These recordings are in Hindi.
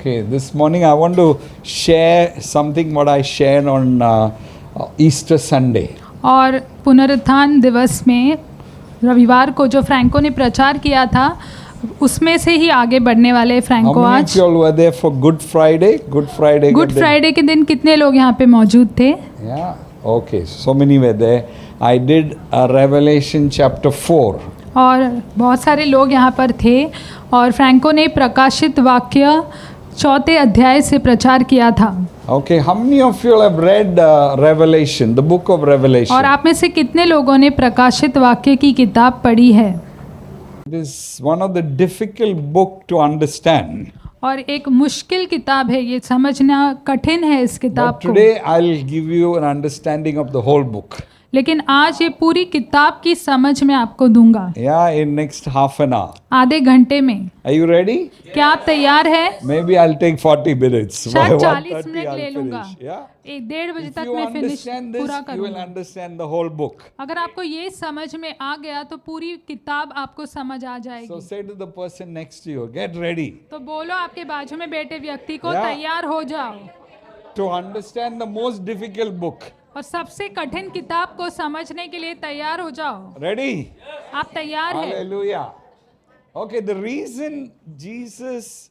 Okay, this morning I want to share something what I shared on Easter Sunday. और पुनरुत्थान दिवस में रविवार को जो फ्रैंको ने प्रचार किया था उसमें से ही आगे बढ़ने वाले How फ्रैंको many of आज you all were there for Good Friday? Good Friday. Good Friday के दिन कितने लोग यहाँ पे मौजूद थे? Yeah. Okay, so many were there. I did a Revelation chapter 4. और बहुत सारे लोग यहाँ पर थे और फ्रैंको ने प्रकाशित वाक्य 4 अध्याय से प्रचार किया था. Okay, how many of you all have read Revelation, the book of Revelation? और आप में से कितने लोगों ने प्रकाशित वाक्य की किताब पढ़ी है? It is one of the difficult book to understand. और एक मुश्किल किताब है, ये समझना कठिन है इस किताब But को. today I'll give you an understanding of the whole book. लेकिन आज ये पूरी किताब की समझ मैं आपको दूंगा Yeah, in next half an hour. आधे घंटे में. Are you ready? क्या आप तैयार हैं? Maybe I'll take 40 minutes. शायद By 40 1:30 मिनट I'll ले लूंगा. finish. Yeah. 1-1.5 बजे If तक you मैं फिनिश understand this, पूरा you will करूंगा. understand the whole book. अगर आपको ये समझ में आ गया तो पूरी किताब आपको समझ आ So जाएगी. say to the person next to you, get ready तो बोलो आपके बाजू में बैठे व्यक्ति को, Yeah. तैयार हो जाओ to understand the most difficult book. और सबसे कठिन किताब को समझने के लिए तैयार हो जाओ. Ready? आप तैयार हैं? Hallelujah. Okay, the reason Jesus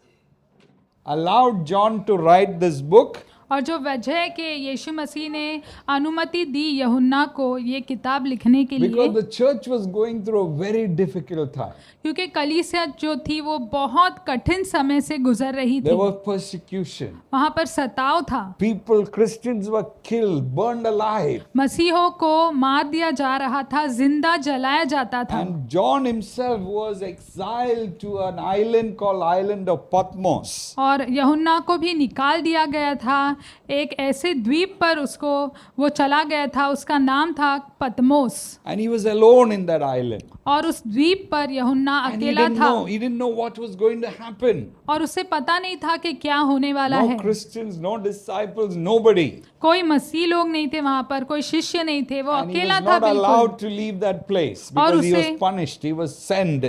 allowed John to write this book और जो वजह है कि यीशु मसीह ने अनुमति दी यूहन्ना को ये किताब लिखने के लिए, because the church was going through a very difficult time. क्योंकि कलीसिया जो थी वो बहुत कठिन समय से गुजर रही There थी. was persecution. वहाँ पर सताव था. People, Christians were killed, burned alive. मसीहों को मार दिया जा रहा था, जिंदा जलाया जाता था. And John himself was exiled to an island called island of Patmos. और यूहन्ना को भी निकाल दिया गया था. एक ऐसे द्वीप पर उसको वो चला गया था, उसका नाम था पतमोस. And he was alone in that island. और उस द्वीप पर यूहन्ना And he अकेला didn't था know. He didn't know what was going to happen. और उसे पता नहीं था कि क्या होने वाला No है. Christians, no disciples, nobody. कोई मसीह लोग नहीं थे वहाँ पर, कोई शिष्य नहीं थे, वो And he अकेला was था not बिल्कुल. allowed to leave that place और because he was उसे- punished. He was sent.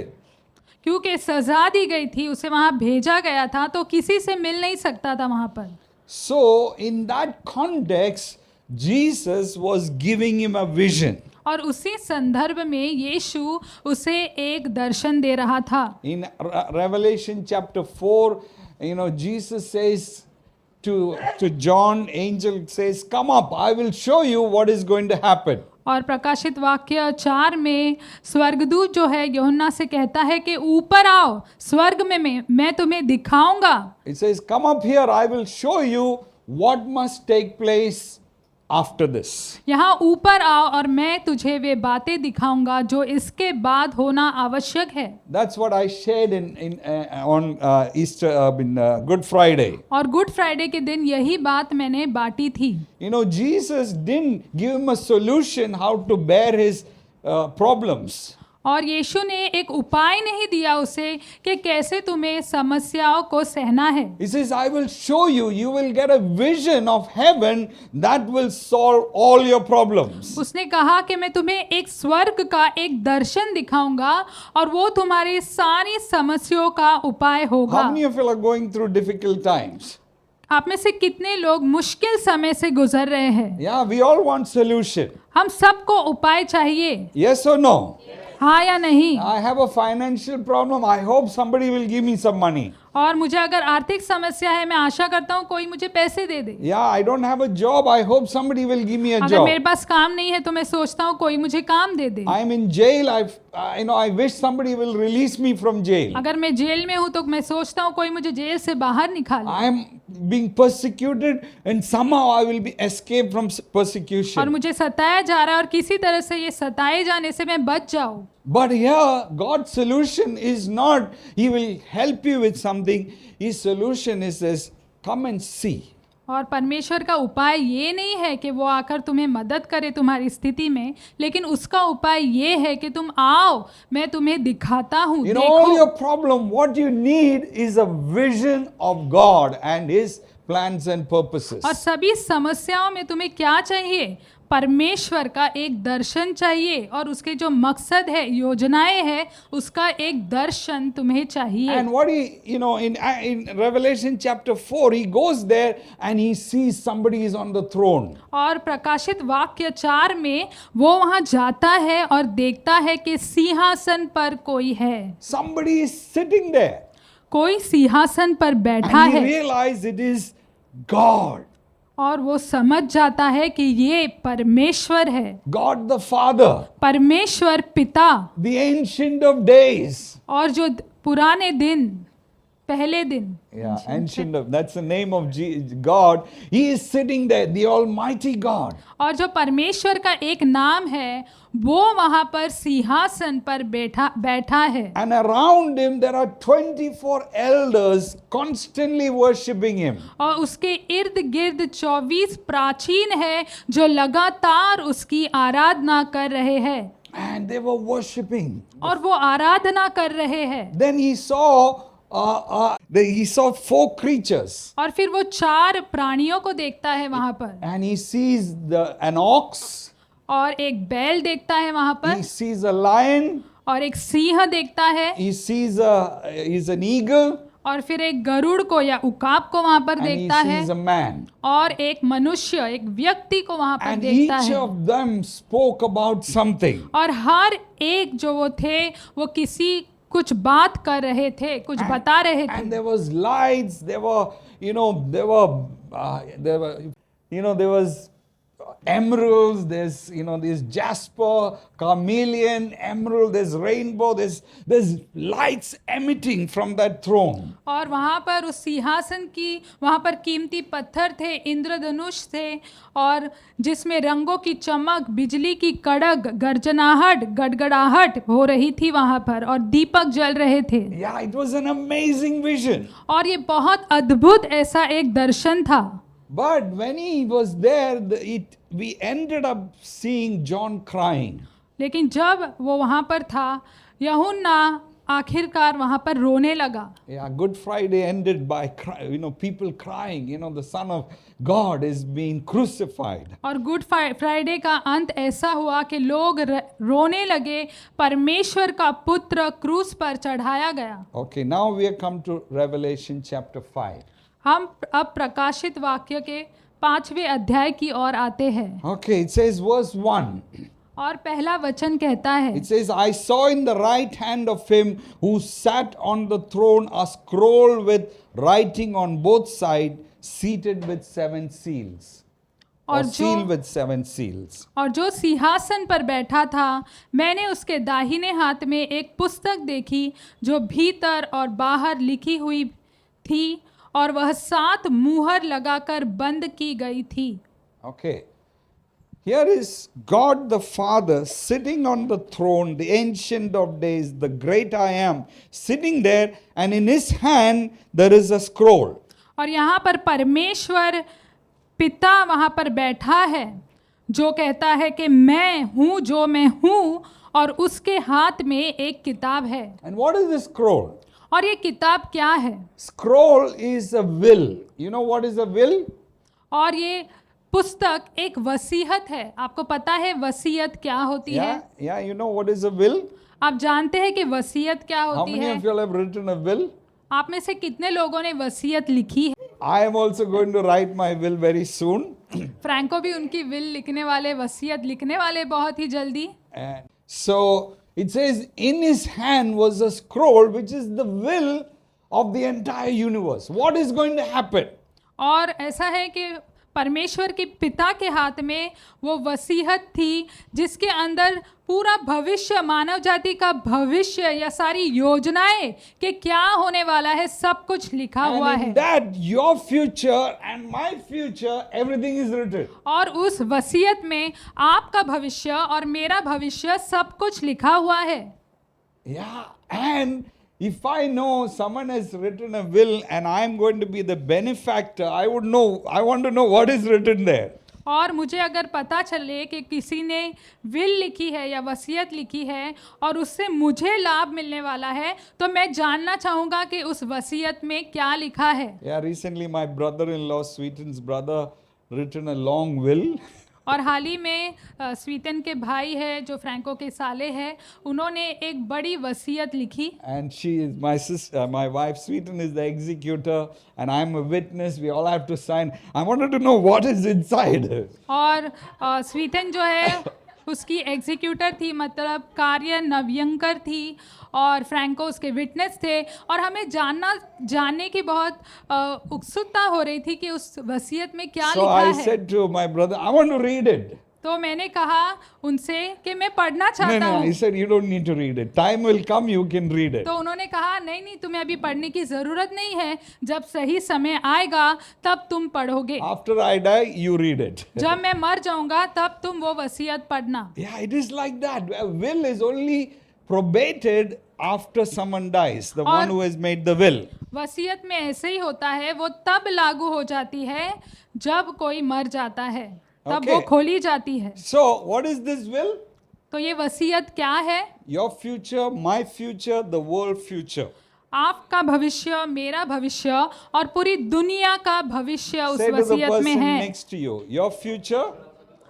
क्योंकि सजा दी गई थी, उसे वहाँ भेजा गया था, तो किसी से मिल नहीं सकता था वहाँ पर. So in that context, Jesus was giving him a vision. और उसी संदर्भ में यीशु उसे एक दर्शन दे रहा था. In Revelation chapter 4, Jesus says to John, angel says, come up, I will show you what is going to happen. और प्रकाशित वाक्य 4 में स्वर्गदूत जो है यूहन्ना से कहता है कि ऊपर आओ, स्वर्ग में मैं तुम्हें दिखाऊंगा. It says, come up here, I will show you what must take place after this. यहाँ ऊपर आओ और मैं तुझे वे बातें दिखाऊंगा जो इसके बाद होना आवश्यक है. That's what I shared on Easter, Good Friday. और गुड फ्राइडे के दिन यही बात मैंने बांटी थी. Jesus didn't give him a solution how to bear his problems. और यीशु ने एक उपाय नहीं दिया उसे कि कैसे तुम्हें समस्याओं को सहना है. He says, I will show you, you will get a vision of heaven that will solve all your problems. उसने कहा कि मैं तुम्हें एक स्वर्ग का एक दर्शन दिखाऊंगा और वो तुम्हारी सारी समस्याओं का उपाय होगा. How many of you are going through difficult times? आप में से कितने लोग मुश्किल समय से गुजर रहे हैं? Yeah, we all want solution. हम सबको उपाय चाहिए, Yes or no? हाँ या नहीं? I have a financial problem. I hope somebody will give me some money. और मुझे अगर आर्थिक समस्या है, मैं आशा करता हूँ कोई मुझे पैसे दे दे. Yeah, I don't have a job. I hope somebody will give me a अगर job. मेरे पास काम नहीं है तो मैं सोचता हूँ कोई मुझे काम दे दे. I'm in jail. I wish somebody will release me from jail. अगर मैं जेल में हूँ तो मैं सोचता हूँ कोई मुझे जेल से बाहर निकाले. I am being persecuted and somehow I will be escaped from और persecution. मुझे सताया जा रहा है और किसी तरह से ये सताए जाने से मैं बच जाऊँ. But here, God's solution is not, He will help you with something. His solution is this, come and see. और परमेश्वर का उपाय ये नहीं है कि वो आकर तुम्हें मदद करे तुम्हारी स्थिति में, लेकिन उसका उपाय ये है कि तुम आओ, मैं तुम्हें दिखाता हूँ. In all देखो, your problem, what you need is a vision of God and His plans and purposes. और सभी समस्याओं में तुम्हें क्या चाहिए? परमेश्वर का एक दर्शन चाहिए और उसके जो मकसद है, योजनाएं है, उसका एक दर्शन तुम्हें चाहिए. And what in Revelation chapter 4, he goes there and he sees somebody is on the throne. और प्रकाशित वाक्य 4 में वो वहां जाता है और देखता है कि सिंहासन पर कोई है. Somebody is sitting there. कोई सिंहासन पर बैठा And he है realized it is God. और वो समझ जाता है कि ये परमेश्वर है. God the Father, परमेश्वर पिता. the Ancient of Days. और जो पुराने दिन, पहले दिन, Yeah, Ancient of, that's the name of God. He is sitting there, the Almighty God. और जो परमेश्वर का एक नाम है, वो वहां पर सिंहासन पर बैठा है. And around him there are 24 elders constantly worshipping him. और उसके इर्द गिर्द 24 प्राचीन है जो लगातार उसकी आराधना कर रहे हैं. And they were worshipping. और वो आराधना कर रहे हैं. Then he saw 4 creatures. और फिर वो 4 प्राणियों को देखता है वहां पर. And he sees an ox. और एक बैल देखता है वहां पर. He sees a lion. और एक सिंह देखता है. He sees an eagle. और फिर एक गरुड़ को या उकाब को वहां पर And he देखता है. sees a man. और एक मनुष्य, एक व्यक्ति को वहां पर And देखता each है. of them spoke about something. और हर एक जो वो थे, वो किसी कुछ बात कर रहे थे, कुछ बता रहे थे. And there was lights. There was emeralds. There's this jasper, carnelian, emerald. There's rainbow. There's lights emitting from that throne. और वहाँ पर उस सिंहासन की, वहाँ पर कीमती पत्थर थे, इंद्रधनुष थे, और जिसमें रंगों की चमक, बिजली की कड़क, गर्जनाहट, गड़गड़ाहट हो रही थी वहाँ पर, और दीपक जल रहे थे. Yeah, it was an amazing vision. और ये बहुत अद्भुत ऐसा एक दर्शन था. But when he was there, we ended up seeing John crying. लेकिन जब वो वहाँ पर था, यूहन्ना आखिरकार वहाँ पर रोने लगा. Yeah, Good Friday ended by people crying. The Son of God is being crucified. और गुड फ्राइडे का अंत ऐसा हुआ कि लोग रोने लगे, परमेश्वर का पुत्र क्रूस पर चढ़ाया गया. Okay, now we have come to Revelation chapter 5. हम अब प्रकाशित वाक्य के 5वें अध्याय की ओर आते हैं. Okay, it says verse 1. और पहला वचन कहता है, It says, I saw in the right hand of him who sat on the throne a scroll with writing on both sides, seated with 7 seals. Or sealed with 7 seals. और जो सिंहासन पर बैठा था, मैंने उसके दाहिने हाथ में एक पुस्तक देखी जो भीतर और बाहर लिखी हुई थी, और वह 7 मुहर लगाकर बंद की गई थी. Okay. Here is God the Father sitting on the throne, the Ancient of Days, the great I am, sitting there, and in his hand there is a scroll. और यहाँ पर परमेश्वर पिता वहाँ पर बैठा है, जो कहता है कि मैं हूँ जो मैं हूँ, और उसके हाथ में एक किताब है. And what is this scroll? और ये किताब क्या है? Scroll is a will. You know what is a will? और ये पुस्तक एक वसीयत है. आपको पता है वसीयत क्या होती है? Yeah, you know what is a will? आप जानते हैं कि वसीयत क्या How होती many है? of you all have written a will? आप में से कितने लोगों ने वसीयत लिखी है? I am also going to write my will very soon. Franco भी उनकी विल लिखने वाले, वसीयत लिखने वाले बहुत ही जल्दी. And so it says, in his hand was a scroll which is the will of the entire universe. What is going to happen? और ऐसा है कि परमेश्वर के पिता के हाथ में वो वसीयत थी जिसके अंदर पूरा भविष्य, मानव जाति का भविष्य या सारी योजनाएं कि क्या होने वाला है, सब कुछ लिखा हुआ And है. in that, your future and my future, everything is written. और उस वसीयत में आपका भविष्य और मेरा भविष्य सब कुछ लिखा हुआ है. Yeah, and if I know someone has written a will and I am going to be the benefactor, I want to know what is written there. और मुझे अगर पता चले कि किसी ने विल लिखी है या वसीयत लिखी है और उससे मुझे लाभ मिलने वाला है, तो मैं जानना चाहूँगा कि उस वसीयत में क्या लिखा है। Yeah, recently my brother-in-law, Sweeten's brother, written a long will. और हाल ही में स्वीटन के भाई है जो फ्रैंको के साले हैं, उन्होंने एक बड़ी वसीयत लिखी And she is my sister, my wife Sweeten is the executor, and I'm a witness. We all have to sign. I wanted to know what is inside. और स्वीटन जो है उसकी एग्जीक्यूटर थी, मतलब कार्य नव्यंकर थी, और फ्रैंको उसके विटनेस थे। और हमें जानने की बहुत उत्सुकता हो रही थी कि उस वसीयत में क्या So लिखा I है। said to my brother, I want to read it. तो मैंने कहा उनसे कि मैं पढ़ना No, चाहता no, हूँ। he said, you don't need to read it. Time will come, you can read it. तो उन्होंने कहा नहीं नहीं, तुम्हें अभी पढ़ने की ज़रूरत नहीं है, जब सही समय आएगा तब तुम पढ़ोगे। After I die, you read it. जब मैं मर जाऊंगा तब तुम वो वसीयत पढ़ना। Yeah, it is like that. A will is only probated after someone dies, the one who has made the will. वसीयत में ऐसे ही होता है, वो तब लागू हो जाती है जब कोई मर जाता है, तब Okay. वो खोली जाती है। So, what is this will? तो ये वसीयत क्या है? Your future, my future, the world future. आपका भविष्य, मेरा भविष्य और पूरी दुनिया का भविष्य उस Say to the वसीयत में person है। next to you, your future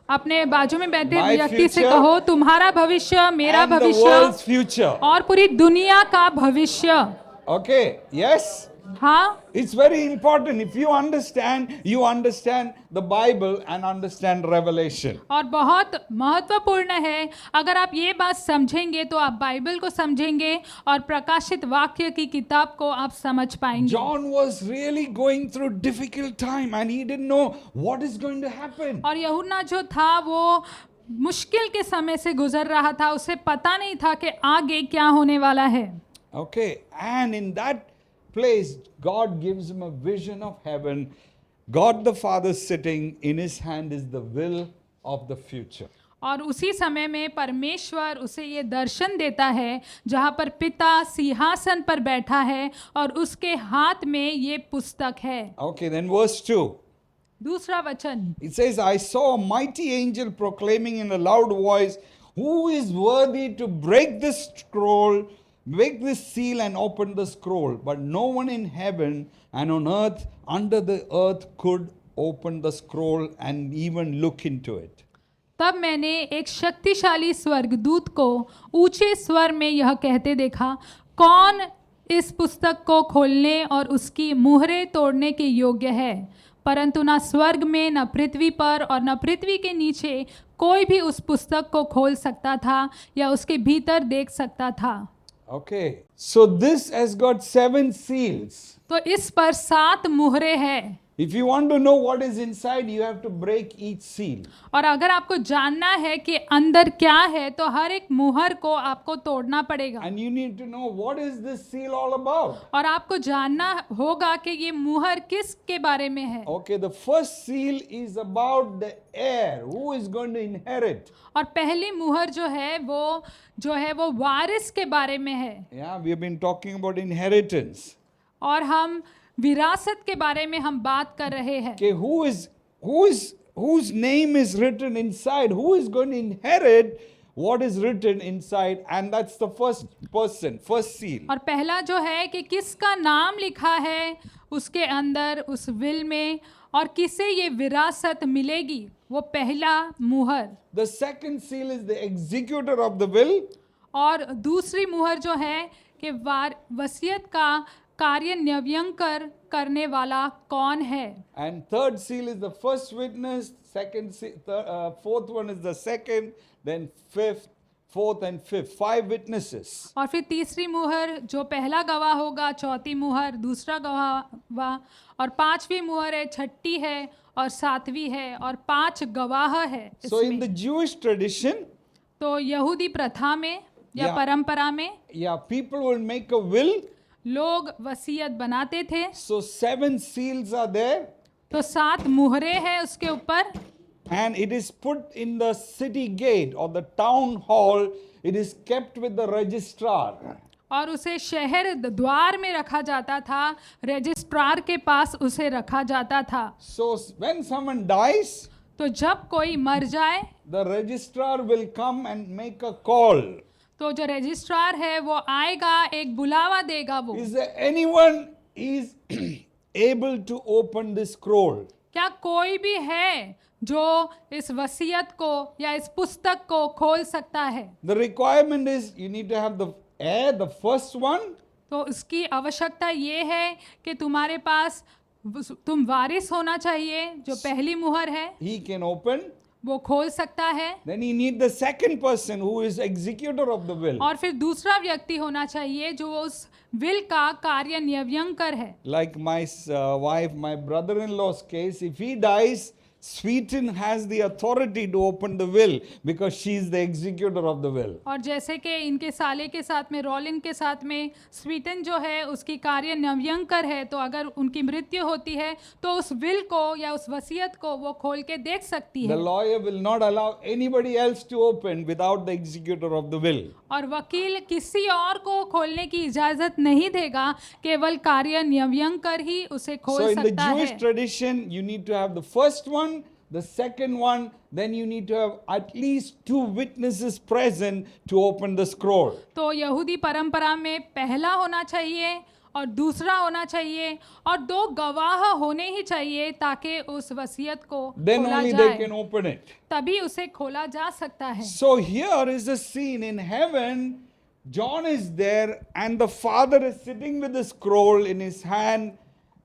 अपने बाजू में बैठे My व्यक्ति से future कहो, तुम्हारा भविष्य, मेरा and the भविष्य world's future. और पूरी दुनिया का भविष्य। Okay, yes? हाँ, It's very important. If you understand the Bible and understand Revelation. और बहुत महत्वपूर्ण है, अगर आप ये बात समझेंगे तो आप बाइबल को समझेंगे और प्रकाशित वाक्य की किताब को आप समझ पाएंगे। John was really going through difficult time and he didn't know what is going to happen. और यूहन्ना जो था वो मुश्किल के समय से गुजर रहा था, उसे पता नहीं था कि आगे क्या होने वाला है। Okay, and in that place, God gives him a vision of heaven. God the Father sitting, in his hand is the will of the future. और उसी समय में परमेश्वर उसे ये दर्शन देता है जहाँ पर पिता सिंहासन पर बैठा है और उसके हाथ में ये पुस्तक है। Okay, then verse 2. दूसरा वचन, It says, I saw a mighty angel proclaiming in a loud voice, who is worthy to break this scroll, break this seal and open the scroll? But no one in heaven and on earth, under the earth, could open the scroll and even look into it. तब मैंने एक शक्तिशाली स्वर्गदूत को ऊंचे स्वर में यह कहते देखा, कौन इस पुस्तक को खोलने और उसकी मुहरें तोड़ने के योग्य है? परंतु न स्वर्ग में, न पृथ्वी पर और न पृथ्वी के नीचे कोई भी उस पुस्तक को खोल सकता था या उसके भीतर देख सकता था। Okay, so this has got 7 seals. तो इस पर 7 मुहरें हैं। If you want to know what is inside, you have to break each seal. और अगर आपको जानना है कि अंदर क्या है तो हर एक मुहर को आपको तोड़ना पड़ेगा। And you need to know what is this seal all about. और आपको जानना होगा कि ये मुहर किसके बारे में है। Okay, the first seal is about the heir, who is going to inherit. और पहली मुहर जो है वो वारिस के बारे में है। Yeah, we have been talking about inheritance. और हम विरासत के बारे में हम बात कर रहे हैं। Okay, whose name is written inside, who is going to inherit what is written inside, and that's the first person, first seal. और पहला जो है कि किसका नाम लिखा है उसके अंदर उस विल में और किसे ये विरासत मिलेगी, वो पहला मुहर। The second seal is the executor of the will. और दूसरी मुहर जो है कि वसीयत का कार्यान्वयन करने वाला कौन है। And third seal is the first witness, fourth one is the second, then fifth, fourth and fifth, 5 witnesses. और फिर तीसरी मुहर जो पहला गवाह होगा, चौथी मुहर दूसरा गवाह, और पांचवी मुहर है, छठी है और सातवीं है और 5 गवाह है So in इसमें। the Jewish tradition, तो यहूदी प्रथा में या Yeah. परंपरा में yeah, people will make a will. लोग वसीयत बनाते थे। So 7 seals are there. तो 7 मुहरें हैं उसके ऊपर And it is put in the city gate or the town hall. It is kept with the registrar. और उसे शहर द्वार में रखा जाता था, रजिस्ट्रार के पास उसे रखा जाता था। So when someone dies, तो जब कोई मर जाए the registrar will come and make a call. तो जो रजिस्ट्रार है वो आएगा, एक बुलावा देगा वो। Is there anyone is able to open this scroll? क्या कोई भी है जो इस वसीयत को या इस पुस्तक को खोल सकता है? The requirement is you need to have the heir, the first one, तो इसकी आवश्यकता ये है कि तुम्हारे पास तुम वारिस होना चाहिए, जो पहली मुहर है he can open. वो खोल सकता है। Then you need the second person who is executor of the will. और फिर दूसरा व्यक्ति होना चाहिए जो उस विल का कार्यान्वयनकर है। Like my wife, my brother-in-law's case, if he dies, Sweeten has the authority to open the will because she is the executor of the will. और जैसे कि इनके साले के साथ में, रॉलिन के साथ में स्वीटन जो है उसकी कार्यान्वयनकर है, तो अगर उनकी मृत्यु होती है तो उस विल को या उस वसीयत को वो खोल के देख सकती The है। lawyer will not allow anybody else to open without the executor of the will. और वकील किसी और को खोलने की इजाजत नहीं देगा, केवल कार्यान्वयनकर ही उसे So खोल in the सकता Jewish है। tradition, you need to have the first one, the second one, then you need to have at least 2 witnesses present to open the scroll. तो यहूदी परंपरा में पहला होना चाहिए और दूसरा होना चाहिए और 2 गवाह होने ही चाहिए ताकि उस वसीयत को Then खोला only they जाए, can open it. तभी उसे खोला जा सकता है। So here is a scene in heaven. John is there and the Father is sitting with the scroll in his hand,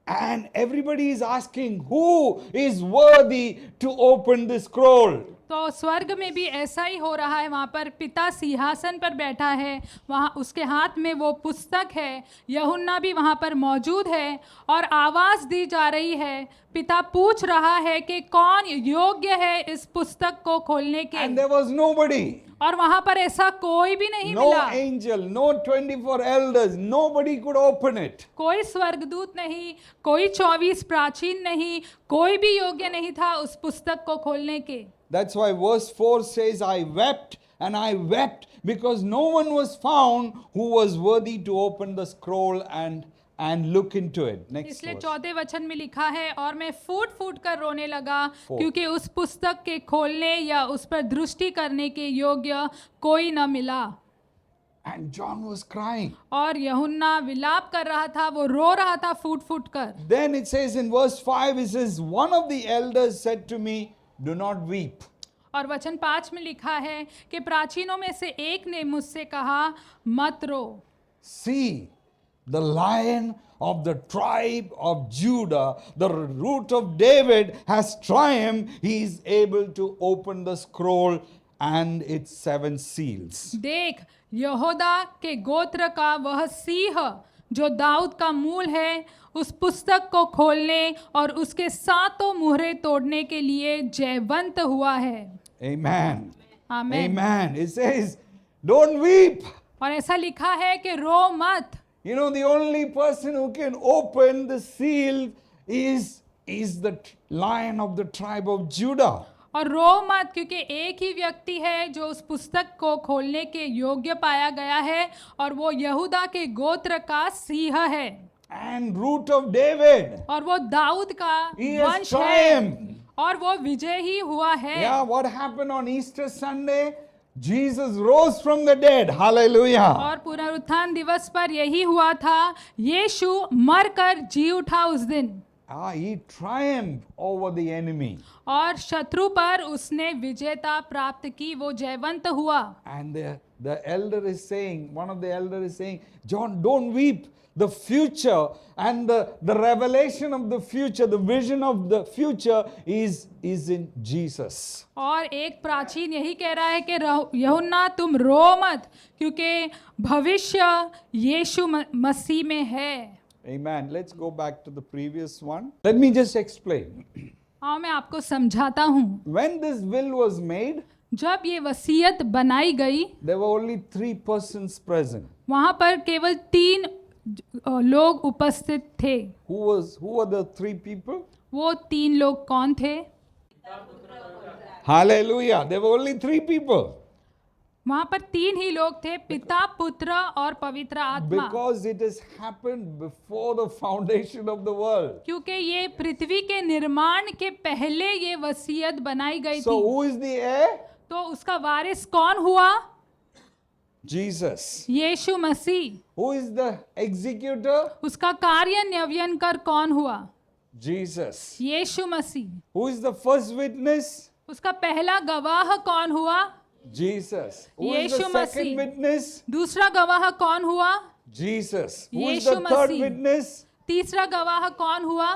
and everybody is asking, who is worthy to open the scroll? तो स्वर्ग में भी ऐसा ही हो रहा है। वहाँ पर पिता सिंहासन पर बैठा है, वहाँ उसके हाथ में वो पुस्तक है, यूहन्ना भी वहाँ पर मौजूद है और आवाज़ दी जा रही है। पिता पूछ रहा है कि कौन योग्य है इस पुस्तक को खोलने के, And there was nobody. और वहाँ पर ऐसा कोई भी नहीं No मिला। angel, no 24 elders, nobody could open it. कोई स्वर्गदूत नहीं, कोई 24 प्राचीन नहीं, कोई भी योग्य नहीं था उस पुस्तक को खोलने के। That's why verse 4 says, I wept and I wept because no one was found who was worthy to open the scroll and look into it. Next इसलिए verse. 4 वचन में लिखा है, और मैं फूट फूट कर रोने लगा 4 क्योंकि उस पुस्तक के खोलने या उस पर दृष्टि करने के योग्य कोई न मिला। And John was crying. और यूहन्ना विलाप कर रहा था, वो रो रहा था फूट फूट कर। Then it says in verse 5, it says, one of the elders said to me, do not weep. और वचन 5 में लिखा है कि प्राचीनों में से एक ने मुझसे कहा, मत रो। See, the lion of the tribe of Judah, the root of David, has triumphed. He is able to open the scroll and its 7 seals. देख, यहोदा के गोत्र का वह सिंह जो दाऊद का मूल है, उस पुस्तक को खोलने और उसके 7 मुहरे तोड़ने के लिए जयवंत हुआ है। Amen. आमीन। Amen. It says, don't weep. और ऐसा लिखा है कि रो मत। You know, the only person who can open the seal is the lion of the tribe of Judah. और रो मत, क्योंकि एक ही व्यक्ति है जो उस पुस्तक को खोलने के योग्य पाया गया है, और वो यहूदा के गोत्र का सिंह है And root of David. और वो दाऊद का He has वंश है triumphed. और वो विजय ही हुआ है। Yeah, what happened on Easter Sunday? Jesus rose from the dead. Hallelujah. और पुनरुत्थान दिवस पर यही हुआ था, यीशु मरकर जी उठा उस दिन, He triumphed over the enemy. और शत्रु पर उसने विजेता प्राप्त की, वो जयवंत हुआ। And the elder is saying, one of the elders is saying, John, don't weep. The future and the revelation of the future, the vision of the future is in Jesus. और एक प्राचीन यही कह रहा है कि यूहन्ना तुम रो मत, क्योंकि भविष्य यीशु मसीह में है। Amen. Let's go back to the previous one. Let me just explain. हाँ, मैं आपको समझाता हूँ। When this will was made, जब ये वसीयत बनाई गई, there were only 3 persons present. वहाँ पर केवल 3 लोग उपस्थित थे। Who were the 3 people? वो 3 लोग कौन थे? Hallelujah. There were only 3 people. वहां पर तीन ही लोग थे, पिता, पुत्र और पवित्र आत्मा, because it has happened before the foundation of the world. क्योंकि ये पृथ्वी के निर्माण के पहले ये वसीयत बनाई गई So थी। who is the heir? तो उसका वारिस कौन हुआ? Jesus. Yeshu Masih. Who is the executor? उसका कार्यान्वयन कर कौन हुआ? Jesus. Yeshu Masih. Who is the first witness? उसका पहला गवाह कौन हुआ? Jesus. Who is the Yeshu second Masih. witness? दूसरा गवाह कौन हुआ? Jesus. Who is Yeshu the third Masih. witness? तीसरा गवाह कौन हुआ?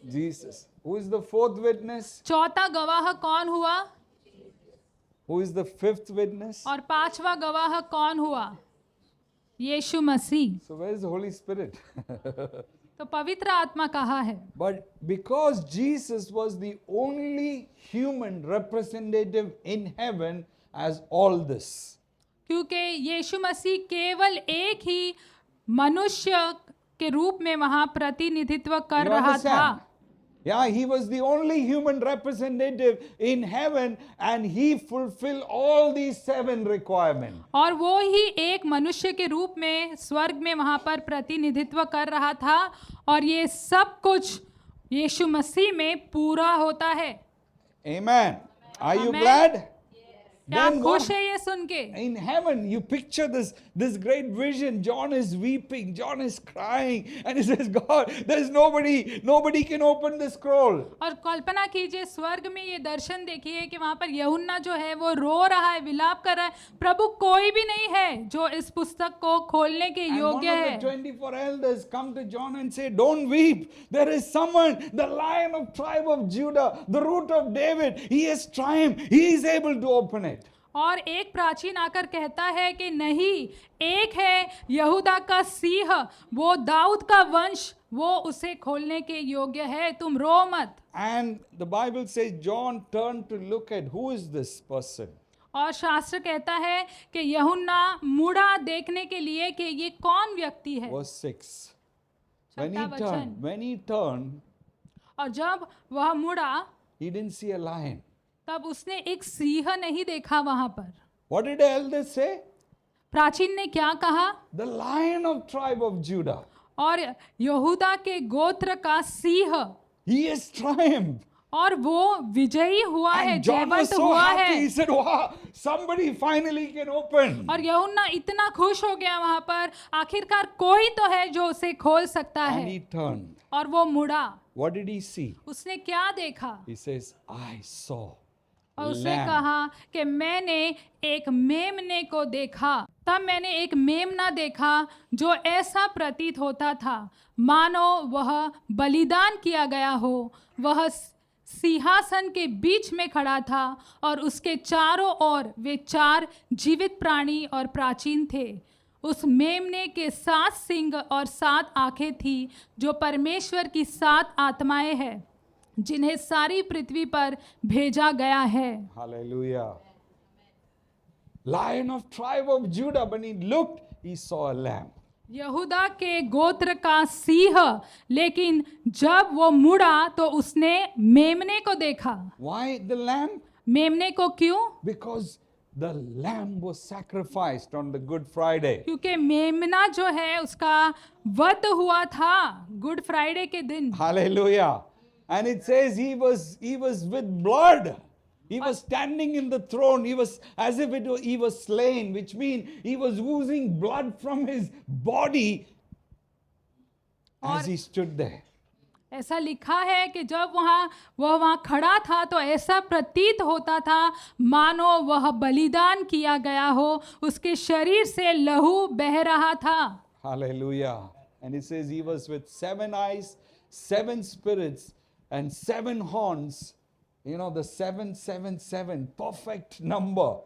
Jesus. Who is the fourth witness? चौथा गवाह कौन हुआ? Who is the fifth witness? और पांचवा गवाह कौन हुआ? यीशु मसीह। So where is the Holy Spirit? तो पवित्र आत्मा कहाँ है? But because Jesus was the only human representative in heaven as all this, क्योंकि यीशु मसीह केवल एक ही मनुष्य के रूप में वहां प्रतिनिधित्व कर you रहा understand? था। Yeah, he was the only human representative in heaven and he fulfilled all these 7 requirements. और वो ही एक मनुष्य के रूप में स्वर्ग में वहां पर प्रतिनिधित्व कर रहा था, और ये सब कुछ यीशु मसीह में पूरा होता है। Amen. Are you Amen. glad? क्या आप Then what- खुश है ये सुन के? in heaven, you picture this great vision. John is weeping, John is crying, and he says, God, there's nobody can open the scroll. और कल्पना कीजिए, स्वर्ग में ये दर्शन देखिए कि वहां पर यूहन्ना जो है वो रो रहा है, विलाप कर रहा है, प्रभु कोई भी नहीं है जो इस पुस्तक को खोलने के And one योग्य of है। the 24 elders come to John and say, don't weep. There is someone, the Lion of tribe of Judah, the root of David. He has triumphed. He is able to open it. और एक प्राचीन आकर कहता है कि नहीं, एक है यहूदा का सिंह, वो दाऊद का वंश, वो उसे खोलने के योग्य है, तुम रो मत। And the Bible says John turned to look at who is this person. और शास्त्र कहता है कि यूहन्ना मुड़ा देखने के लिए कि ये कौन व्यक्ति है। Verse 6. छठा वचन। When he turned, और जब वह मुड़ा he didn't see a lion. तब उसने एक सिंह नहीं देखा वहां पर। What did the elders say? प्राचीन ने क्या कहा? The Lion of tribe of Judah. और यहूदा के गोत्र का सिंह, He has triumphed. और वो विजयी हुआ है, And John was Jaywant so हुआ happy. He है। said, wow, somebody finally can open. और यूहन्ना इतना खुश हो गया वहां पर, आखिरकार कोई तो है जो उसे खोल सकता And है। he turned. और वो मुड़ा। What did he see? उसने क्या देखा? He says, I saw और उसने lamb. कहा कि मैंने एक मेमने को देखा। तब मैंने एक मेमना देखा जो ऐसा प्रतीत होता था मानो वह बलिदान किया गया हो। वह सिंहासन के बीच में खड़ा था और उसके चारों ओर वे 4 जीवित प्राणी और प्राचीन थे। उस मेमने के 7 सींग और 7 आंखें थी, जो परमेश्वर की 7 आत्माएं हैं जिन्हें सारी पृथ्वी पर भेजा गया है। Hallelujah. Lion of tribe of Judah. When he looked, he saw a lamb. यहूदा के गोत्र का सिंह, लेकिन जब वो मुड़ा तो उसने मेमने को देखा। Why the lamb? मेमने को क्यों? Because the lamb was sacrificed on the Good Friday. क्योंकि मेमना जो है उसका वध हुआ था गुड फ्राइडे के दिन। Hallelujah. And it says he was with blood. He was standing in the throne. He was as if he was slain, which means he was oozing blood from his body as he stood there. ऐसा लिखा है कि जब वह वहाँ खड़ा था तो ऐसा प्रतीत होता था मानो वह बलिदान किया गया हो, उसके शरीर से लहू बह रहा था। Hallelujah. And it says he was with 7 eyes, 7 spirits, and 7 horns. You know, the 777, perfect number.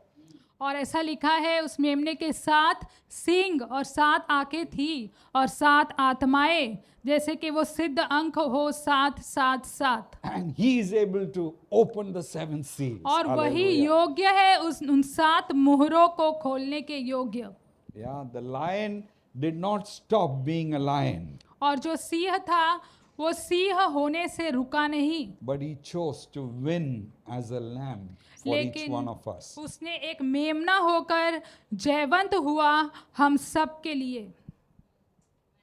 और ऐसा लिखा है उस मेमने के 7 सींग और 7 आंखें थी और 7 आत्माएं, जैसे कि वो सिद्ध अंक हो 777। And he is able to open the 7 seals. और वही Hallelujah. योग्य है उन 7 मुहरों को खोलने के योग्य। Yeah, the lion did not stop being a lion. और जो सिंह था वो सिंह होने से रुका नहीं, but he chose to win as a lamb for each लेकिन one of us. उसने एक मेमना होकर जयवंत हुआ हम सब के लिए।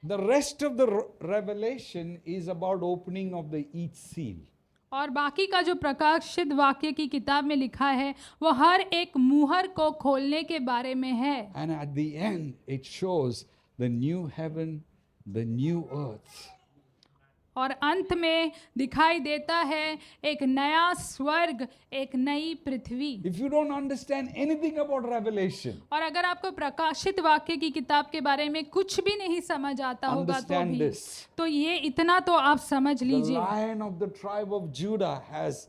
The rest of the revelation is about opening of the each seal. और बाकी का जो प्रकाशित वाक्य की किताब में लिखा है वो हर एक मुहर को खोलने के बारे में है। And at the end, it shows the new heaven, the new earth. और अंत में दिखाई देता है एक नया स्वर्ग, एक नई पृथ्वी। If you don't understand anything about Revelation, और अगर आपको प्रकाशित वाक्य की किताब के बारे में कुछ भी नहीं समझ आता होगा तो understand भी, this. तो ये इतना तो आप समझ The लीजिए Lion of the tribe of Judah has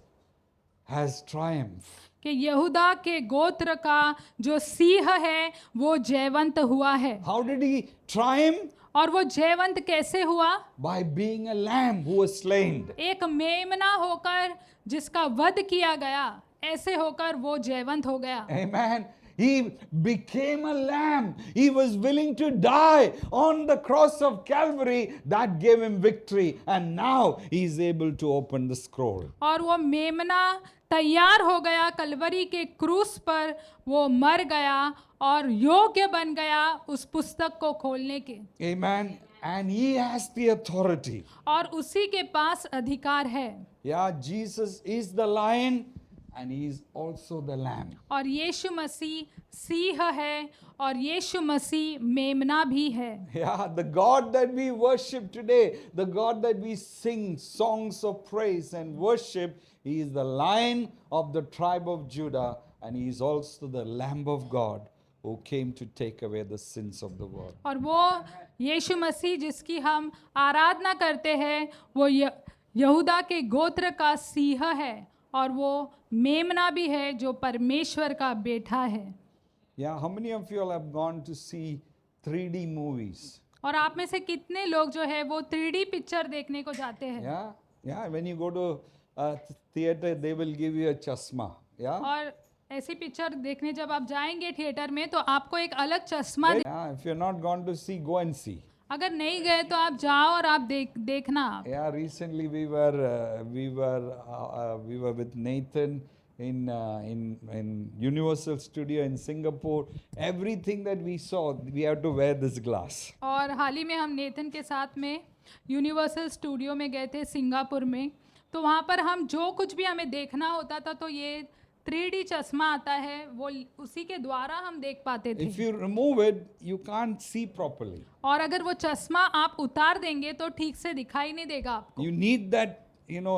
triumphed. कि यहूदा के गोत्र का जो सिंह है वो जयवंत हुआ है। How did he triumph? और वो जयवंत कैसे हुआ? By being a lamb who was slain. एक मेमना होकर जिसका वध किया गया, ऐसे होकर वो जयवंत हो गया। Amen. He became a lamb. He was willing to die on the cross of Calvary. That gave him victory. And now he is able to open the scroll. और वो मेमना तैयार हो गया, कलवरी के क्रूस पर वो मर गया और योग्य बन गया उस पुस्तक को खोलने के। Amen. And he has the authority. और उसी के पास अधिकार है। Yeah, Jesus is the lion and he is also the lamb. और यीशु मसीह सिंह है और यीशु मसीह मेमना भी है। Yeah, the God that we worship today, the God that we sing songs of praise and worship, he is the lion of the tribe of Judah and he is also the Lamb of God who came to take away the sins of the world. और वो यीशु मसीह जिसकी हम आराधना करते हैं वो यहूदा के गोत्र का सिंह है और वो मेमना भी है जो परमेश्वर का बेटा है। Yeah, how many of you all have gone to see 3D movies? और आप में से कितने लोग जो है वो 3D पिक्चर देखने को जाते हैं? Yeah, when you go to a theater, they will give you a chashma. Yeah. और ऐसी पिक्चर देखने जब आप जाएंगे थिएटर में तो आपको एक अलग चश्मा Yeah, if you're not gone to see, go and see. अगर नहीं गए तो आप जाओ और आप देखना आप। Yeah, recently we were with Nathan in Universal Studio in Singapore. Everything that we saw, we had to wear this glass. और हाल ही में हम नेथन के साथ में यूनिवर्सल स्टूडियो में गए थे सिंगापुर में, तो वहाँ पर हम जो कुछ भी हमें देखना होता था तो ये 3D चश्मा आता है, वो उसी के द्वारा हम देख पाते थे। If you remove it, you can't see properly. और अगर वो चश्मा आप उतार देंगे तो ठीक से दिखाई नहीं देगा आपको। You need that,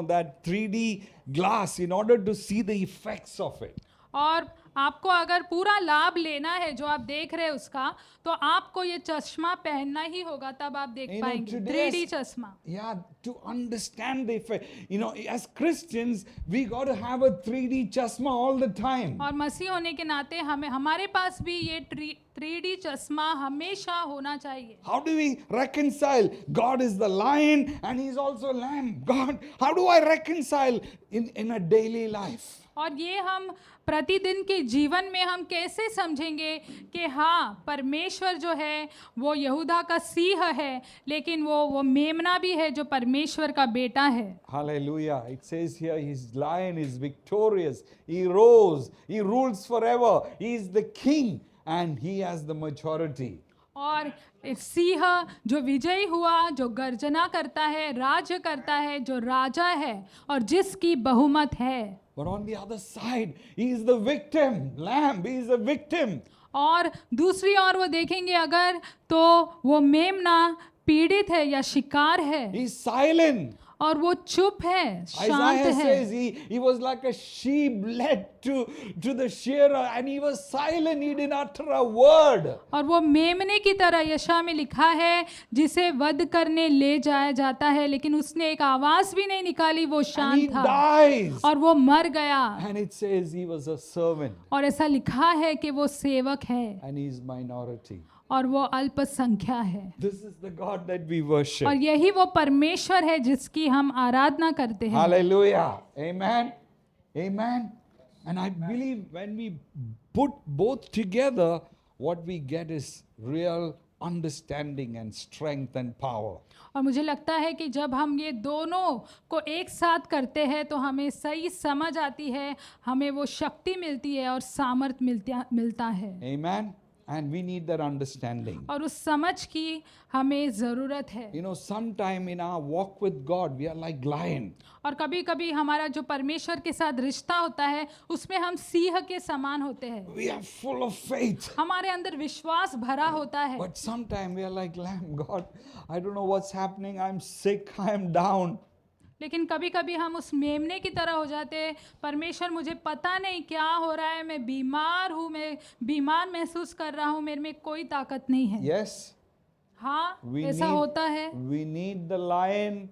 that 3D glass in order to see the effects of it. और आपको अगर पूरा लाभ लेना है जो आप देख रहे हैं उसका, तो आपको ये चश्मा पहनना ही होगा, तब आप देख पाएंगे 3D चश्मा। Yeah, to understand the effect. As Christians, we got to have a 3D chashma all the time. और मसीह होने के नाते हमारे पास भी ये 3D चश्मा हमेशा होना चाहिए। How do we reconcile? God is the lion and he's also lamb. God, how do I reconcile in a daily life? और ये हम प्रतिदिन के जीवन में हम कैसे समझेंगे कि हाँ, परमेश्वर जो है वो यहूदा का सिंह है, लेकिन वो मेमना भी है जो परमेश्वर का बेटा है। Hallelujah. It says here his lion is victorious. He rose. He rules forever. He is the king and he has the majority. और सिंह जो विजयी हुआ, जो गर्जना करता है, राज्य करता है, जो राजा है और जिसकी बहुमत है। But on the other side, he is the victim. Lamb, he is a victim. और दूसरी ओर वो देखेंगे अगर, तो वो मेमना पीड़ित है या शिकार है। He is silent. और वो चुप है, शांत Isaiah है। says he was like a sheep led to the shearer and he was silent, he didn't utter a word. और वो मेमने की तरह यशा में लिखा है जिसे वध करने ले जाया जाता है, लेकिन उसने एक आवाज भी नहीं निकाली, वो And शांत he था dies. और वो मर गया। And it says he was a servant और ऐसा लिखा है कि वो सेवक है and he is minority. और वो अल्पसंख्या है। This is the God that we worship. और यही वो परमेश्वर है जिसकी हम आराधना करते हैं। Hallelujah. Amen. Amen. And I believe when we put both together, what we get is real understanding and strength and power. और मुझे लगता है कि जब हम ये दोनों को एक साथ करते हैं तो हमें सही समझ आती है, हमें वो शक्ति मिलती है और सामर्थ मिलता है। Amen. And we need that understanding. और उस समझ की हमें ज़रूरत है। You know, sometime in our walk with God, we are like lion. और कभी कभी हमारा जो परमेश्वर के साथ रिश्ता होता है उसमें हम सिंह के समान होते हैं। We are full of faith. हमारे अंदर विश्वास भरा होता है। But sometime we are like lamb. God, I don't know what's happening. I'm sick. I'm down. लेकिन कभी कभी हम उस मेमने की तरह हो जाते हैं, परमेश्वर मुझे पता नहीं क्या हो रहा है, मैं बीमार हूँ, मैं बीमार महसूस कर रहा हूँ, मेरे में कोई ताकत नहीं है। Yes. हाँ, We ऐसा होता है। we need the lion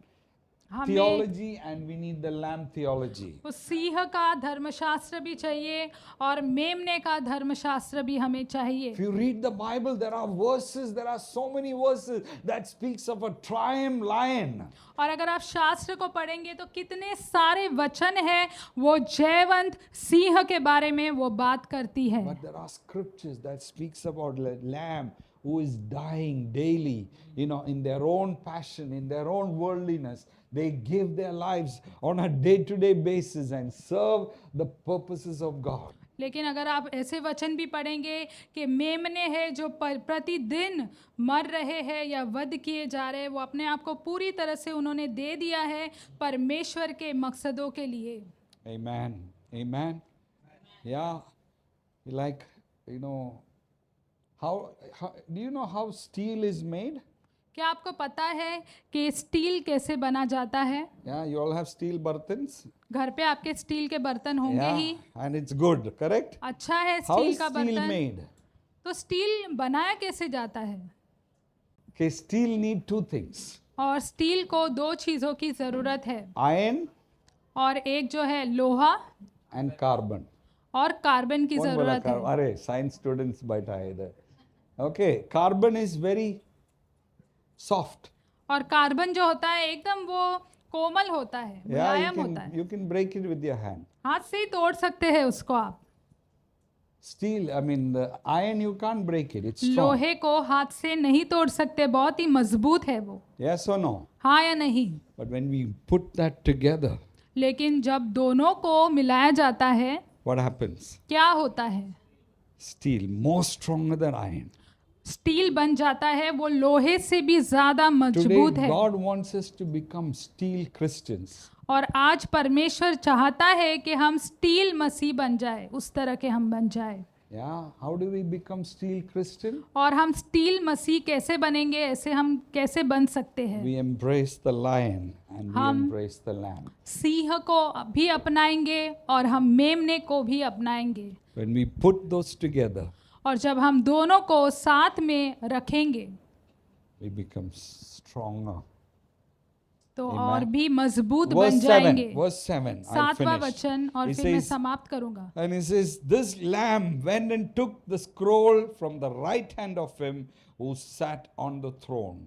हमें theology and we need the lamb theology. उस सिंह का धर्मशास्त्र भी चाहिए और मेमने का धर्मशास्त्र भी हमें चाहिए। If you read the Bible, there are so many verses that speaks of a triumph lion. और अगर आप शास्त्र को पढ़ेंगे तो कितने सारे वचन हैं वो जयवंत सिंह के बारे में वो बात करती है। But there are scriptures that speaks about the lamb who is dying daily, you know, in their own passion, in their own worldliness. They give their lives on a day-to-day basis and serve the purposes of God. लेकिन अगर आप ऐसे वचन भी पढ़ेंगे कि मेमने हैं जो प्रतिदिन मर रहे हैं या वध किए जा रहे हैं, वो अपने आप को पूरी तरह से उन्होंने दे दिया है परमेश्वर के मकसदों के लिए। Amen. Amen. Yeah. Like, you know, how do you know how steel is made? क्या आपको पता है कि स्टील कैसे बना जाता है? Yeah, you all have steel bartans. घर पे आपके स्टील के बर्तन होंगे Yeah, he. and it's good, correct? अच्छा है How स्टील is का steel बर्तन। made? तो स्टील बनाया कैसे जाता है? Okay, steel need two things. और स्टील को दो चीज़ों की ज़रूरत है, Iron और एक जो है लोहा and carbon. और कार्बन की कौन बोला ज़रूरत है। अरे साइंस स्टूडेंट्स बैठा है इधर. Okay, carbon is very soft. और कार्बन जो होता है एकदम वो कोमल होता है, Yeah, मुलायम होता है, you can break it with your hand. हाथ से ही तोड़ सकते हैं उसको आप। Steel, I mean the iron you can't break it. It's strong. लोहे को हाथ से नहीं तोड़ सकते, बहुत ही मजबूत है वो। Yes or no? हाँ या नहीं? But when we put that together, लेकिन जब दोनों को मिलाया जाता है what happens? क्या होता है? Steel more stronger than iron. Steel बन जाता है, वो लोहे से भी ज्यादा Today मजबूत है। God wants us to become steel Christians. और आज परमेश्वर चाहता है कि हम स्टील मसीह बन जाए, उस तरह के हम बन जाए। Yeah, how do we become steel Christian? और हम स्टील मसीह कैसे बनेंगे, ऐसे हम कैसे बन सकते हैं? We embrace the lion and we हम embrace the lamb. सिंह को भी अपनाएंगे और हम मेमने को भी अपनाएंगे। When we put those together, और जब हम दोनों को साथ में रखेंगे we become stronger. तो Amen. और भी मजबूत Verse बन 7, जाएंगे। verse 7, I'll 7वां finish. वचन और He फिर मैं says, समाप्त करूंगा। and he says, this lamb went and took the scroll from the right hand of him who sat on the throne.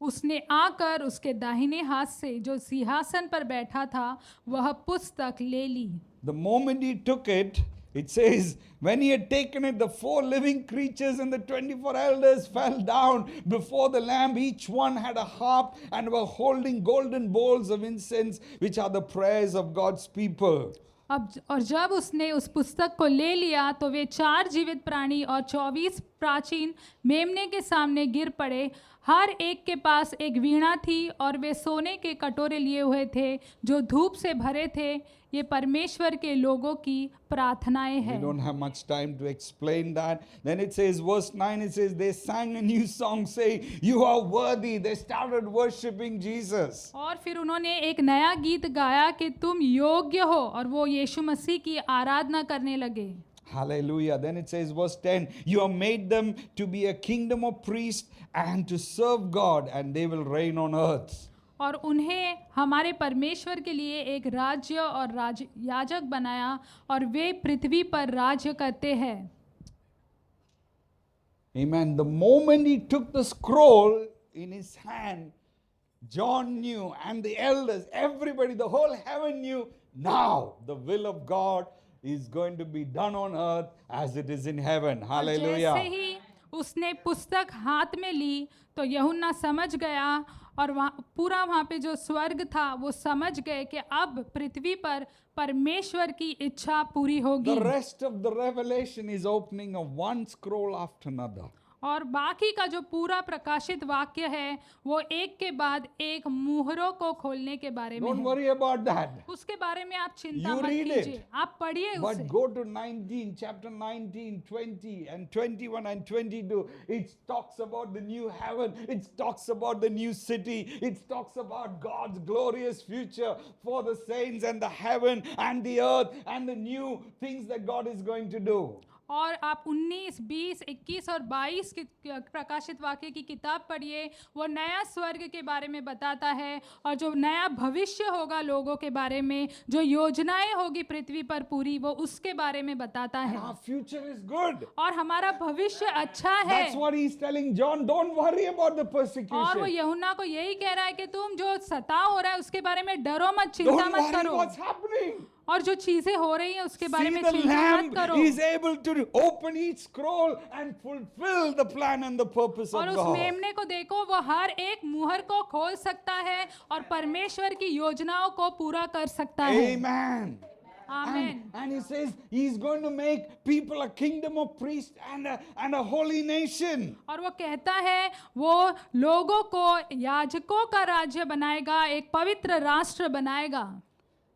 उसने आकर उसके दाहिने हाथ से जो सिंहासन पर बैठा था वह पुस्तक ले ली। The moment he took it, it says, when he had taken it, the 4 living creatures and the 24 elders fell down before the Lamb. Each one had a harp and were holding golden bowls of incense, which are the prayers of God's people. अब और जब उसने उस पुस्तक को ले लिया तो वे 4 जीवित प्राणी और 24 प्राचीन मेमने के सामने गिर पड़े। हर एक के पास एक वीणा थी और वे सोने के कटोरे लिए हुए थे जो धूप से भरे थे। ये परमेश्वर के लोगों की प्रार्थनाएं We हैं। don't have much time to explain that. Then it says, verse 9, it says, they sang a new song saying, you are worthy. They started worshipping Jesus. और फिर उन्होंने एक नया गीत गाया कि तुम योग्य हो, और वो यीशु मसीह की आराधना करने लगे। Hallelujah. Then it says, verse 10, you have made them to be a kingdom of priests and to serve God, and they will reign on earth. और उन्हें हमारे परमेश्वर के लिए एक राज्य और याजक बनाया और वे पृथ्वी पर राज्य करते हैं। Amen. The moment he took the scroll in his hand, John knew, and the elders, everybody, the whole heaven knew, now the will of God is going to be done on earth as it is in heaven. और Hallelujah. जैसे ही उसने पुस्तक हाथ में ली तो यूहन्ना समझ गया और वहाँ पे जो स्वर्ग था वो समझ गए कि अब पृथ्वी पर परमेश्वर की इच्छा पूरी होगी। The rest of the revelation is opening of one scroll after another. और बाकी का जो पूरा प्रकाशित वाक्य है वो एक के बाद एक मुहरों को खोलने के बारे में Don't है। worry about that. उसके बारे में आप चिंता You मत read कीजिए, it. आप पढ़िए उसे। But go to 19, chapter 19, 20, and 21 and 22. It talks about the new heaven. It talks about the new city. It talks about God's glorious future for the saints and the heaven and the earth and the new things that God is going to do. और आप 19, 20, 21 और 22 की प्रकाशित वाक्य की किताब पढ़िए। वो नया स्वर्ग के बारे में बताता है और जो नया भविष्य होगा लोगों के बारे में, जो योजनाएं होगी पृथ्वी पर पूरी, वो उसके बारे में बताता है। Our future is good. और हमारा भविष्य अच्छा है। That's what he's telling John. Don't worry about the और वो persecution. यूहन्ना को यही कह रहा है कि तुम जो सताव हो रहा है उसके बारे में डरो मत, चिंता Don't मत worry करो। what's happening. और जो चीजें हो रही हैं उसके बारे See, में the चिंता Lamb मत करो। is able to open each scroll and fulfill the plan and the purpose और of उस God. मेमने को देखो, वो हर एक मुहर को खोल सकता है और परमेश्वर की योजनाओं को पूरा कर सकता है। Amen. Amen. And he says he's going to make people a kingdom of priests and a holy nation. और वो कहता है वो लोगों को याजकों का राज्य बनाएगा, एक पवित्र राष्ट्र बनाएगा।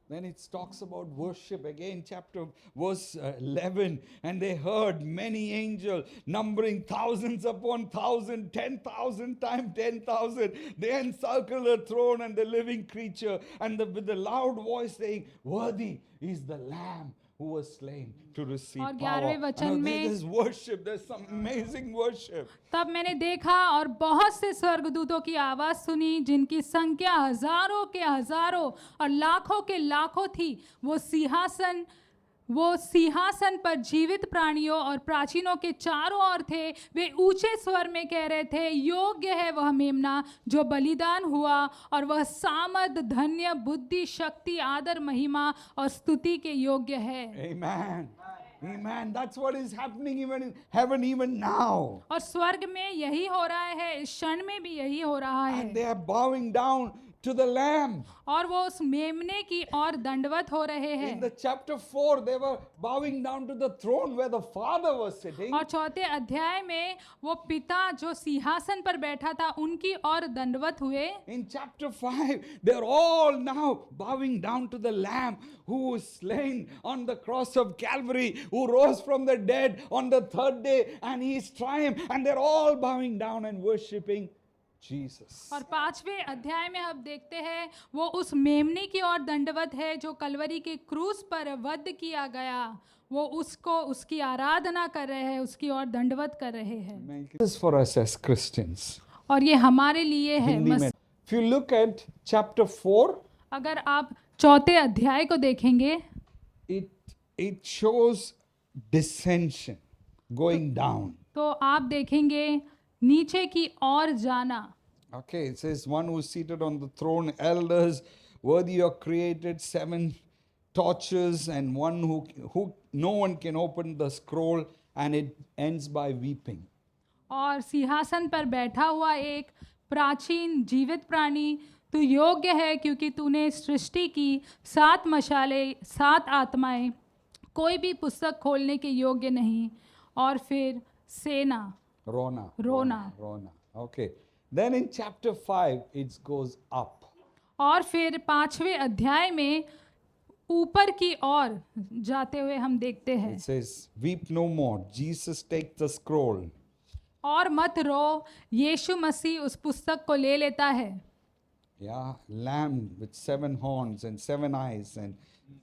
Then it talks about worship again, chapter verse 11. And they heard many angels numbering thousands upon thousands, 10,000 times 10,000. They encircle the throne and the living creature, and with the loud voice saying, "Worthy is the Lamb who was slain to receive और power." 11वें वचन Now, में there's worship. There's some amazing worship. तब मैंने देखा और बहुत से स्वर्गदूतों की आवाज सुनी जिनकी संख्या हजारों के हजारों और लाखों के लाखों थी। वो सिंहासन पर जीवित प्राणियों और प्राचीनों के चारों ओर थे। वे ऊंचे स्वर में कह रहे थे, योग्य है वह मेमना जो बलिदान हुआ और वह सामर्थ, धन्य, बुद्धि, शक्ति, आदर, महिमा और स्तुति के योग्य है। Amen. Amen. That's what is happening even in heaven, even now. और स्वर्ग में यही हो रहा है, इस क्षण में भी यही हो रहा है। And they are bowing down to the Lamb. और वो उस मेमने की ओर दंडवत हो रहे In हैं। the chapter 4, they were bowing down to the throne where the Father was sitting. और चौथे अध्याय में वो पिता जो सिंहासन पर बैठा था उनकी ओर दंडवत हुए। In chapter 5, they're all now bowing down to the Lamb who was slain on the cross of Calvary, who rose from the dead on the third day, and he's triumphed. And they're all bowing down and worshipping Jesus. और 5वें अध्याय में हम देखते हैं वो उस मेमने की ओर दंडवत है जो कलवरी के क्रूस पर वध किया गया। वो उसको, उसकी आराधना कर रहे हैं, उसकी ओर दंडवत कर रहे हैं। This is for us as Christians. और ये हमारे लिए है। हिंदी में. If you look at chapter 4, अगर आप चौथे अध्याय को देखेंगे it shows dissension going down. तो आप देखेंगे नीचे की ओर जाना। Okay, it says one who is seated on the throne, elders, worthy or created, 7 torches, and one who no one can open the scroll, and it ends by weeping. और सिंहासन पर बैठा हुआ एक प्राचीन जीवित प्राणी, तू योग्य है क्योंकि तूने सृष्टि की 7 मशाले, 7 आत्माएं, कोई भी पुस्तक खोलने के योग्य नहीं। और फिर सेना, Rona. Okay. Then in chapter 5, it goes up. और फिर 5वें अध्याय में ऊपर की ओर जाते हुए हम देखते हैं। It says, "Weep no more. Jesus takes the scroll." और मत रो, यीशु मसीह उस पुस्तक को ले लेता है। Yeah, lamb with 7 horns and 7 eyes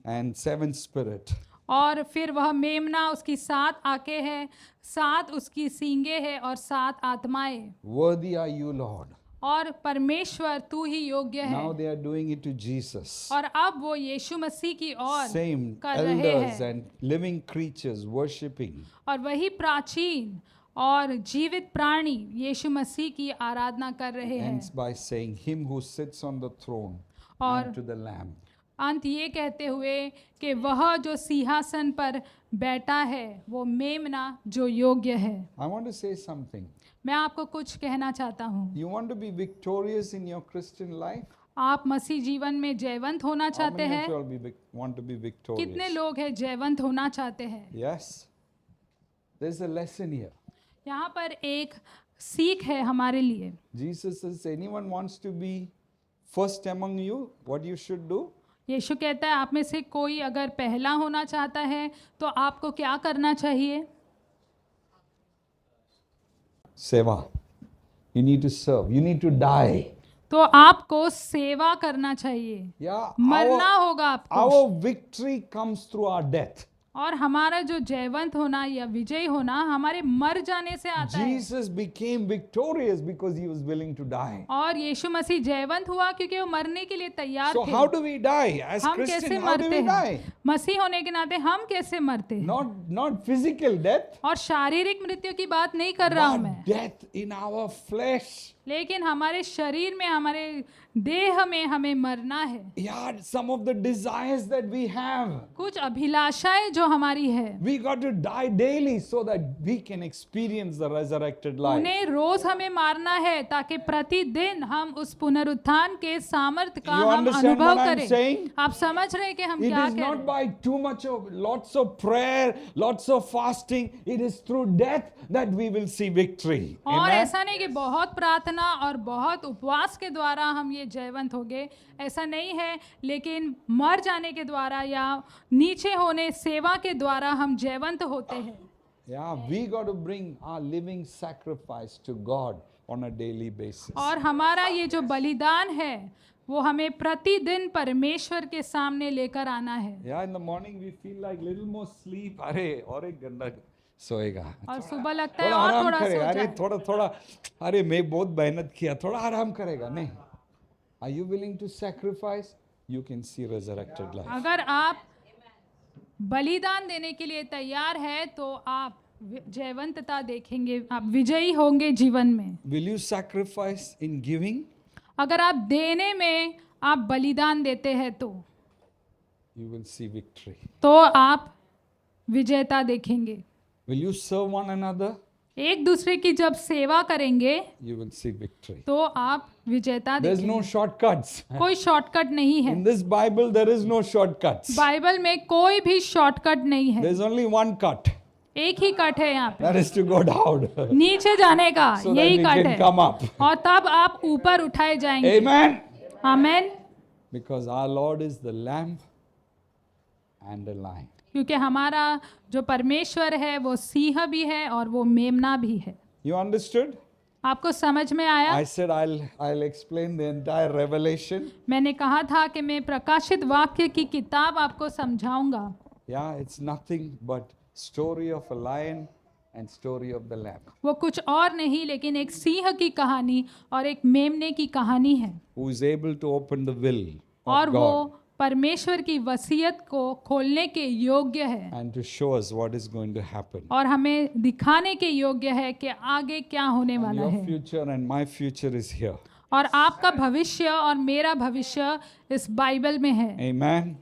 and 7 spirit. और फिर वह मेमना, उसकी 7 आंखें हैं, 7 उसकी सींगे हैं और 7 आत्माएं। Worthy are you, Lord. और परमेश्वर तू ही योग्य है। Now they are doing it to Jesus. और अब वो यीशु मसीह की ओर Same कर रहे elders हैं। and living creatures worshipping. और वही प्राचीन और जीवित प्राणी यीशु मसीह की आराधना कर रहे हैं। Ends by saying, "Him who sits on the throne और and to the Lamb." अंत ये कहते हुए कि वह जो सिंहासन पर बैठा है वो मेमना जो योग्य है। I want to say something. मैं आपको कुछ कहना चाहता हूँ। You want to be victorious in your Christian life? आप मसीह जीवन में जयवंत होना How चाहते many of हैं? you all want to be victorious? कितने लोग हैं जयवंत होना चाहते हैं? Yes. There's a lesson here. यहाँ पर एक सीख है हमारे लिए। Jesus says, anyone wants to be first among you, what you should do? यीशु कहता है आप में से कोई अगर पहला होना चाहता है तो आपको क्या करना चाहिए? Seva. You need to serve. You need to die. तो आपको सेवा करना चाहिए, Yeah. मरना होगा आपको। Our victory comes through our death. और हमारा जो जयवंत होना या विजयी होना हमारे मर जाने से आता है। Jesus became victorious because he was willing to die. और यीशु मसीह जयवंत हुआ क्योंकि वो मरने के लिए तैयार So थे। how do we die? As हम Christians, कैसे how do मरते we हैं? die? मसीह होने के नाते हम कैसे मरते हैं? Not physical death, और शारीरिक मृत्यु की बात नहीं कर रहा हूं मैं, but death in our flesh. लेकिन हमारे शरीर में, हमारे देह में हमें मरना है। Yeah, some of the desires that we have. कुछ अभिलाषाएं जो हमारी है We got to die daily so that we can experience the resurrected life. उन्हें रोज हमें मारना है ताकि प्रतिदिन हम उस पुनरुत्थान के सामर्थ्य का You हम understand अनुभव what I'm करें। saying? आप समझ रहे हैं कि हम It क्या is कह रहे not हैं? by too much of lots of prayer, lots of fasting. It is through death that we will see victory. और Amen? ऐसा नहीं कि बहुत प्रार्थना और बहुत उपवास के द्वारा हम ये जयवंत होंगे, ऐसा नहीं है, लेकिन मर जाने के द्वारा या नीचे होने सेवा के द्वारा हम जयवंत होते हैं। Yeah, we got to bring our living sacrifice to God on a daily basis. और हमारा ये जो बलिदान है वो हमें प्रतिदिन परमेश्वर के सामने लेकर आना है। Yeah, in the morning we feel like little more sleep. अरे और एक घंटा सोएगा, और सुबह लगता है थोड़ा और आराम थोड़ा सो करेगा, अरे जाए। थोड़ा अरे मैं बहुत मेहनत किया, थोड़ा आराम करेगा। नहीं, are you willing to sacrifice? You can see resurrected life. अगर आप बलिदान देने के लिए तैयार है तो आप जयवंतता देखेंगे, आप विजयी होंगे जीवन में। Will you sacrifice in giving? अगर आप देने में आप बलिदान देते हैं तो You will see victory. आप विजयता देखेंगे। Will you serve one another? एक दूसरे की जब सेवा करेंगे You will see victory. तो आप विजयता There's देखेंगे। no shortcuts. कोई शॉर्टकट नहीं है। In this Bible, there is no shortcuts. Bible में कोई भी शॉर्टकट नहीं है, There's only one cut. एक ही कट है यहाँ पे, That is to go down. नीचे जाने का So that यही we कट can है, come up. और तब आप ऊपर उठाए जाएंगे। Amen. Amen. Because our Lord is the lamb and the lion. क्योंकि हमारा जो परमेश्वर है वो सिंह भी है और वो मेमना भी है। You understood? आपको समझ में आया? I said I'll explain the entire revelation. मैंने कहा था कि मैं प्रकाशित वाक्य की किताब आपको समझाऊंगा। Yeah, it's nothing but story of a lion and story of the lamb. वो कुछ और नहीं लेकिन एक सिंह की कहानी और एक मेमने की कहानी है, Who is able to open the will और of वो God परमेश्वर की वसीयत को खोलने के योग्य है and to show us what is going to happen. और हमें दिखाने के योग्य है कि आगे क्या होने And वाला your है। future and my future is here. और आपका भविष्य और मेरा भविष्य इस बाइबल में है। Amen.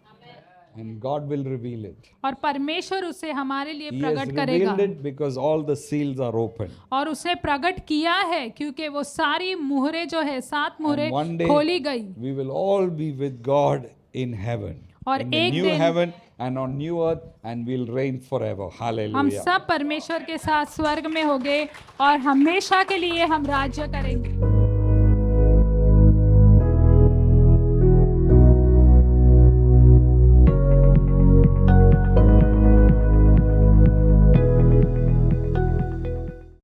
And God will reveal it. और परमेश्वर उसे हमारे लिए He has प्रकट करेगा, revealed it because all the seals are open. और उसने प्रकट किया है क्योंकि वो सारी मुहरें जो है, 7 मुहरें And one day खोली गई। we will all be with God in heaven. और In the एक new दिन heaven and on new earth, and we'll reign forever. हम Hallelujah. सब परमेश्वर के साथ स्वर्ग में होंगे और हमेशा के लिए हम राज्य करेंगे।